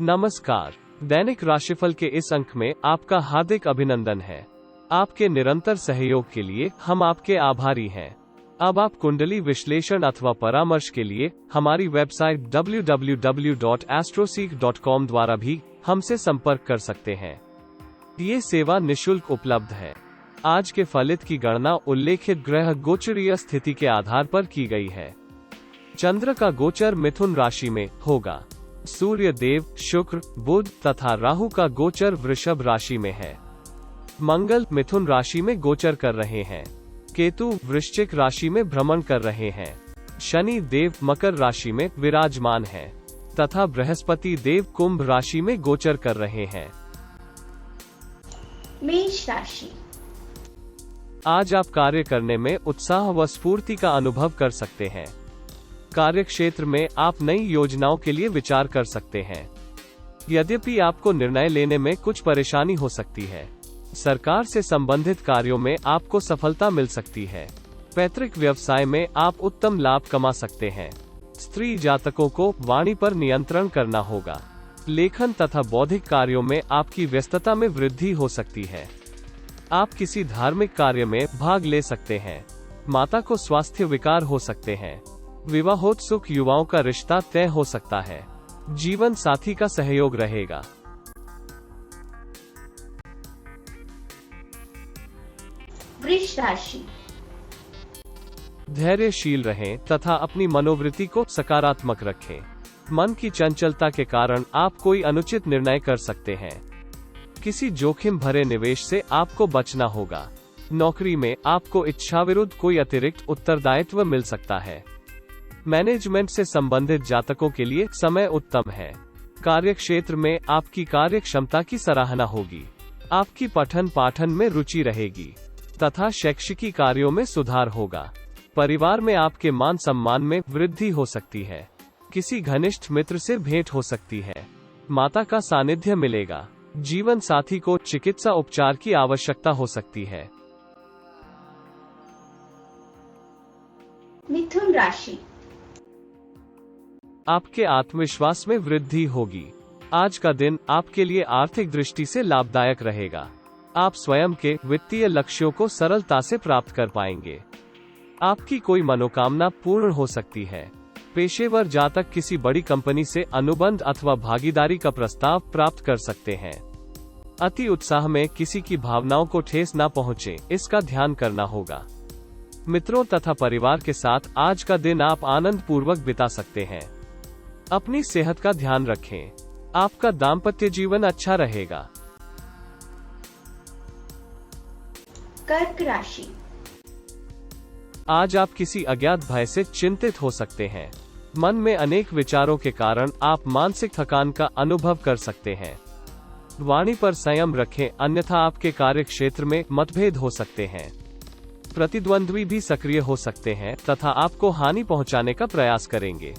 नमस्कार। दैनिक राशिफल के इस अंक में आपका हार्दिक अभिनंदन है। आपके निरंतर सहयोग के लिए हम आपके आभारी हैं। अब आप कुंडली विश्लेषण अथवा परामर्श के लिए हमारी वेबसाइट www.astroseek.com द्वारा भी हमसे संपर्क कर सकते हैं। ये सेवा निशुल्क उपलब्ध है। आज के फलित की गणना उल्लेखित ग्रह गोचरीय स्थिति के आधार पर की गई है। चंद्र का गोचर मिथुन राशि में होगा। सूर्य देव, शुक्र, बुध तथा राहु का गोचर वृषभ राशि में है। मंगल मिथुन राशि में गोचर कर रहे हैं। केतु वृश्चिक राशि में भ्रमण कर रहे हैं। शनि देव मकर राशि में विराजमान है तथा बृहस्पति देव कुंभ राशि में गोचर कर रहे हैं। मेष राशि। आज आप कार्य करने में उत्साह व स्फूर्ति का अनुभव कर सकते हैं। कार्यक्षेत्र में आप नई योजनाओं के लिए विचार कर सकते हैं। यद्यपि आपको निर्णय लेने में कुछ परेशानी हो सकती है। सरकार से संबंधित कार्यों में आपको सफलता मिल सकती है। पैतृक व्यवसाय में आप उत्तम लाभ कमा सकते हैं। स्त्री जातकों को वाणी पर नियंत्रण करना होगा। लेखन तथा बौद्धिक कार्यों में आपकी व्यस्तता में वृद्धि हो सकती है। आप किसी धार्मिक कार्य में भाग ले सकते हैं। माता को स्वास्थ्य विकार हो सकते हैं। विवाहोत्सुक युवाओं का रिश्ता तय हो सकता है। जीवन साथी का सहयोग रहेगा। वृष राशि। धैर्यशील रहें तथा अपनी मनोवृत्ति को सकारात्मक रखें। मन की चंचलता के कारण आप कोई अनुचित निर्णय कर सकते हैं। किसी जोखिम भरे निवेश से आपको बचना होगा। नौकरी में आपको इच्छाविरुद्ध कोई अतिरिक्त उत्तरदायित्व मिल सकता है। मैनेजमेंट से संबंधित जातकों के लिए समय उत्तम है। कार्यक्षेत्र में आपकी कार्य क्षमता की सराहना होगी। आपकी पठन पाठन में रुचि रहेगी तथा शैक्षिकी कार्यों में सुधार होगा। परिवार में आपके मान सम्मान में वृद्धि हो सकती है। किसी घनिष्ठ मित्र से भेंट हो सकती है। माता का सानिध्य मिलेगा। जीवन साथी को चिकित्सा उपचार की आवश्यकता हो सकती है। मिथुन राशि। आपके आत्मविश्वास में वृद्धि होगी। आज का दिन आपके लिए आर्थिक दृष्टि से लाभदायक रहेगा। आप स्वयं के वित्तीय लक्ष्यों को सरलता से प्राप्त कर पाएंगे। आपकी कोई मनोकामना पूर्ण हो सकती है। पेशेवर जातक किसी बड़ी कंपनी से अनुबंध अथवा भागीदारी का प्रस्ताव प्राप्त कर सकते हैं। अति उत्साह में किसी की भावनाओं को ठेस न पहुंचे, इसका ध्यान करना होगा। मित्रों तथा परिवार के साथ आज का दिन आप आनंद पूर्वक बिता सकते हैं। अपनी सेहत का ध्यान रखें। आपका दाम्पत्य जीवन अच्छा रहेगा। कर्क राशि। आज आप किसी अज्ञात भय से चिंतित हो सकते हैं। मन में अनेक विचारों के कारण आप मानसिक थकान का अनुभव कर सकते हैं। वाणी पर संयम रखें, अन्यथा आपके कार्य क्षेत्र में मतभेद हो सकते हैं। प्रतिद्वंद्वी भी सक्रिय हो सकते हैं तथा आपको हानि पहुंचाने का प्रयास करेंगे।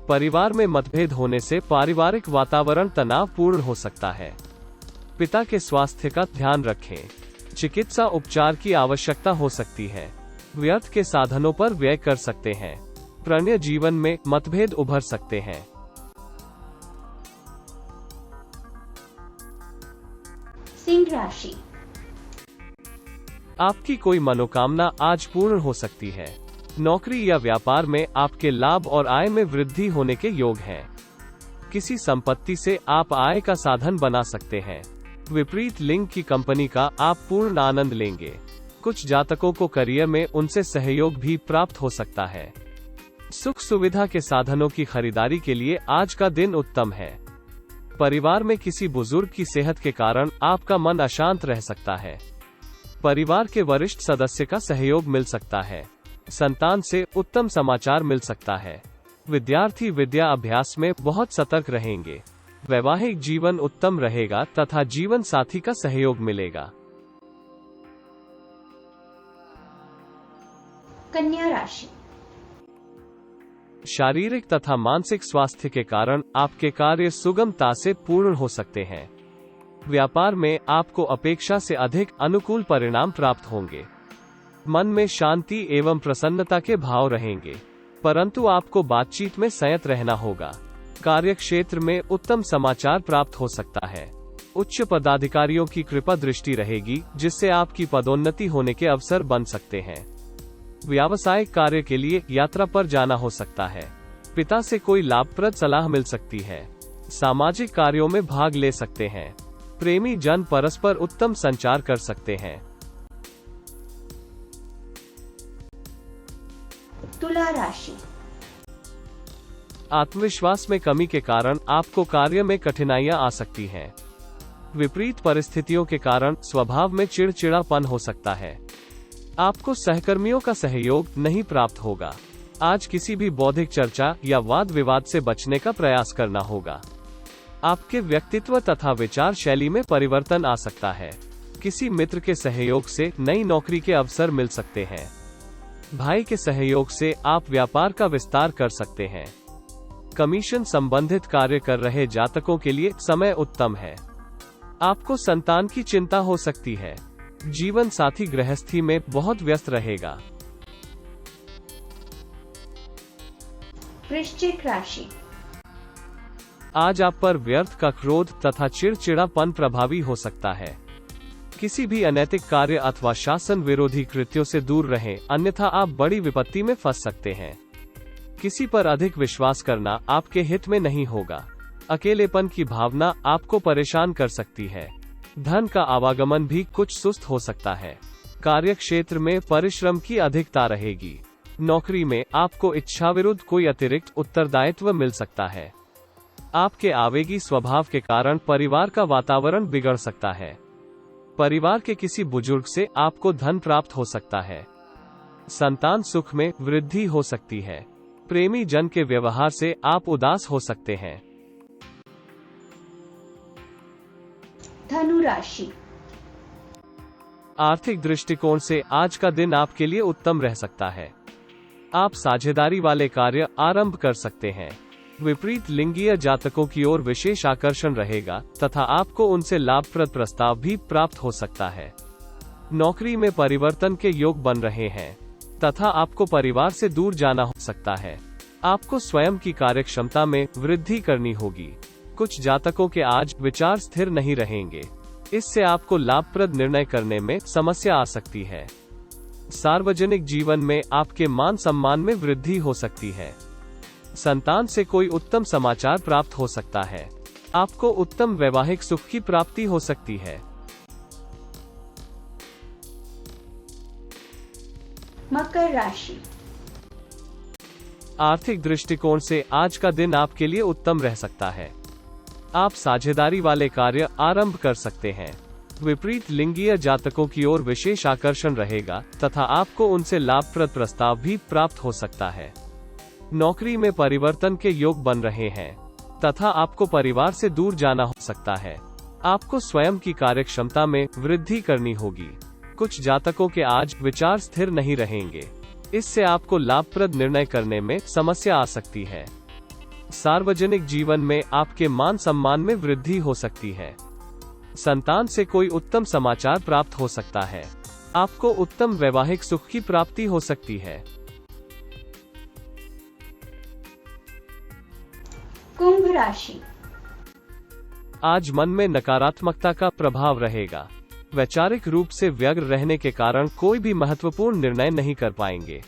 परिवार में मतभेद होने से पारिवारिक वातावरण तनावपूर्ण हो सकता है। पिता के स्वास्थ्य का ध्यान रखें। चिकित्सा उपचार की आवश्यकता हो सकती है। व्यर्थ के साधनों पर व्यय कर सकते हैं। प्रणय जीवन में मतभेद उभर सकते हैं। सिंह राशि। आपकी कोई मनोकामना आज पूर्ण हो सकती है। नौकरी या व्यापार में आपके लाभ और आय में वृद्धि होने के योग हैं। किसी संपत्ति से आप आय का साधन बना सकते हैं। विपरीत लिंग की कंपनी का आप पूर्ण आनंद लेंगे। कुछ जातकों को करियर में उनसे सहयोग भी प्राप्त हो सकता है। सुख सुविधा के साधनों की खरीदारी के लिए आज का दिन उत्तम है। परिवार में किसी बुजुर्ग की सेहत के कारण आपका मन अशांत रह सकता है। परिवार के वरिष्ठ सदस्य का सहयोग मिल सकता है। संतान से उत्तम समाचार मिल सकता है। विद्यार्थी विद्या अभ्यास में बहुत सतर्क रहेंगे। वैवाहिक जीवन उत्तम रहेगा तथा जीवन साथी का सहयोग मिलेगा। कन्या राशि। शारीरिक तथा मानसिक स्वास्थ्य के कारण आपके कार्य सुगमता से पूर्ण हो सकते हैं। व्यापार में आपको अपेक्षा से अधिक अनुकूल परिणाम प्राप्त होंगे। मन में शांति एवं प्रसन्नता के भाव रहेंगे, परंतु आपको बातचीत में संयत रहना होगा। कार्यक्षेत्र में उत्तम समाचार प्राप्त हो सकता है। उच्च पदाधिकारियों की कृपा दृष्टि रहेगी, जिससे आपकी पदोन्नति होने के अवसर बन सकते हैं। व्यावसायिक कार्य के लिए यात्रा पर जाना हो सकता है। पिता से कोई लाभप्रद सलाह मिल सकती है। सामाजिक कार्यों में भाग ले सकते हैं। प्रेमी जन परस्पर उत्तम संचार कर सकते हैं। तुला राशि। आत्मविश्वास में कमी के कारण आपको कार्य में कठिनाइयां आ सकती हैं। विपरीत परिस्थितियों के कारण स्वभाव में चिड़चिड़ापन हो सकता है। आपको सहकर्मियों का सहयोग नहीं प्राप्त होगा। आज किसी भी बौद्धिक चर्चा या वाद विवाद से बचने का प्रयास करना होगा। आपके व्यक्तित्व तथा विचार शैली में परिवर्तन आ सकता है। किसी मित्र के सहयोग से नई नौकरी के अवसर मिल सकते हैं। भाई के सहयोग से आप व्यापार का विस्तार कर सकते हैं। कमीशन संबंधित कार्य कर रहे जातकों के लिए समय उत्तम है। आपको संतान की चिंता हो सकती है। जीवन साथी गृहस्थी में बहुत व्यस्त रहेगा। वृश्चिक राशि। आज आप पर व्यर्थ का क्रोध तथा चिड़चिड़ापन प्रभावी हो सकता है। किसी भी अनैतिक कार्य अथवा शासन विरोधी कृत्यों से दूर रहें, अन्यथा आप बड़ी विपत्ति में फंस सकते हैं। किसी पर अधिक विश्वास करना आपके हित में नहीं होगा। अकेलेपन की भावना आपको परेशान कर सकती है। धन का आवागमन भी कुछ सुस्त हो सकता है। कार्यक्षेत्र में परिश्रम की अधिकता रहेगी। नौकरी में आपको इच्छा विरुद्ध कोई अतिरिक्त उत्तरदायित्व मिल सकता है। आपके आवेगी स्वभाव के कारण परिवार का वातावरण बिगड़ सकता है। परिवार के किसी बुजुर्ग से आपको धन प्राप्त हो सकता है। संतान सुख में वृद्धि हो सकती है। प्रेमी जन के व्यवहार से आप उदास हो सकते हैं। धनु राशि। आर्थिक दृष्टिकोण से आज का दिन आपके लिए उत्तम रह सकता है। आप साझेदारी वाले कार्य आरंभ कर सकते हैं। विपरीत लिंगीय जातकों की ओर विशेष आकर्षण रहेगा तथा आपको उनसे लाभप्रद प्रस्ताव भी प्राप्त हो सकता है। नौकरी में परिवर्तन के योग बन रहे हैं तथा आपको परिवार से दूर जाना हो सकता है। आपको स्वयं की कार्यक्षमता में वृद्धि करनी होगी। कुछ जातकों के आज विचार स्थिर नहीं रहेंगे। इससे आपको लाभप्रद निर्णय करने में समस्या आ सकती है। सार्वजनिक जीवन में आपके मान सम्मान में वृद्धि हो सकती है। संतान से कोई उत्तम समाचार प्राप्त हो सकता है। आपको उत्तम वैवाहिक सुख की प्राप्ति हो सकती है। मकर राशि। आर्थिक दृष्टिकोण से आज का दिन आपके लिए उत्तम रह सकता है। आप साझेदारी वाले कार्य आरंभ कर सकते हैं। विपरीत लिंगीय जातकों की ओर विशेष आकर्षण रहेगा तथा आपको उनसे लाभप्रद प्रस्ताव भी प्राप्त हो सकता है। नौकरी में परिवर्तन के योग बन रहे हैं तथा आपको परिवार से दूर जाना हो सकता है। आपको स्वयं की कार्यक्षमता में वृद्धि करनी होगी। कुछ जातकों के आज विचार स्थिर नहीं रहेंगे। इससे आपको लाभप्रद निर्णय करने में समस्या आ सकती है। सार्वजनिक जीवन में आपके मान सम्मान में वृद्धि हो सकती है। संतान से कोई उत्तम समाचार प्राप्त हो सकता है। आपको उत्तम वैवाहिक सुख की प्राप्ति हो सकती है। कुंभ राशि। आज मन में नकारात्मकता का प्रभाव रहेगा। वैचारिक रूप से व्यग्र रहने के कारण कोई भी महत्वपूर्ण निर्णय नहीं कर पाएंगे।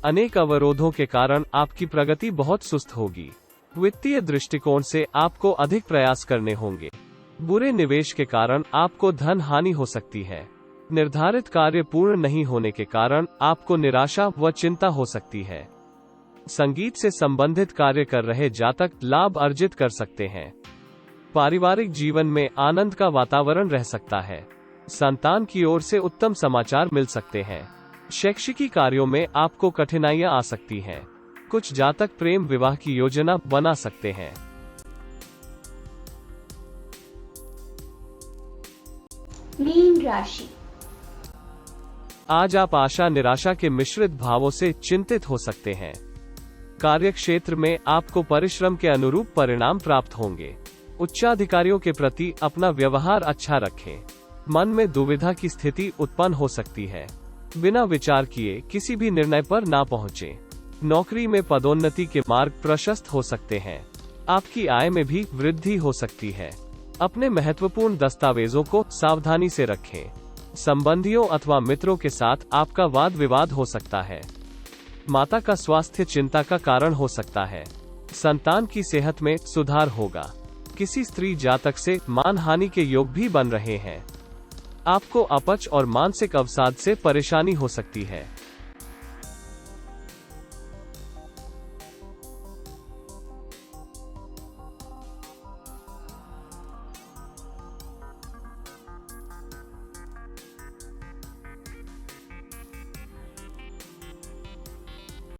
अनेक अवरोधों के कारण आपकी प्रगति बहुत सुस्त होगी। वित्तीय दृष्टिकोण से आपको अधिक प्रयास करने होंगे। बुरे निवेश के कारण आपको धन हानि हो सकती है। निर्धारित कार्य पूर्ण नहीं होने के कारण आपको निराशा व चिंता हो सकती है। संगीत से संबंधित कार्य कर रहे जातक लाभ अर्जित कर सकते हैं। पारिवारिक जीवन में आनंद का वातावरण रह सकता है। संतान की ओर से उत्तम समाचार मिल सकते हैं। शैक्षिकी कार्यों में आपको कठिनाइयां आ सकती हैं। कुछ जातक प्रेम विवाह की योजना बना सकते हैं। मीन राशि। आज आप आशा निराशा के मिश्रित भावों से चिंतित हो सकते हैं। कार्यक्षेत्र में आपको परिश्रम के अनुरूप परिणाम प्राप्त होंगे। उच्चाधिकारियों के प्रति अपना व्यवहार अच्छा रखें। मन में दुविधा की स्थिति उत्पन्न हो सकती है। बिना विचार किए किसी भी निर्णय पर ना पहुंचें। नौकरी में पदोन्नति के मार्ग प्रशस्त हो सकते हैं। आपकी आय में भी वृद्धि हो सकती है। अपने महत्वपूर्ण दस्तावेजों को सावधानी से रखें। संबंधियों अथवा मित्रों के साथ आपका वाद विवाद हो सकता है। माता का स्वास्थ्य चिंता का कारण हो सकता है। संतान की सेहत में सुधार होगा। किसी स्त्री जातक से मानहानि के योग भी बन रहे हैं। आपको अपच और मानसिक अवसाद से परेशानी हो सकती है।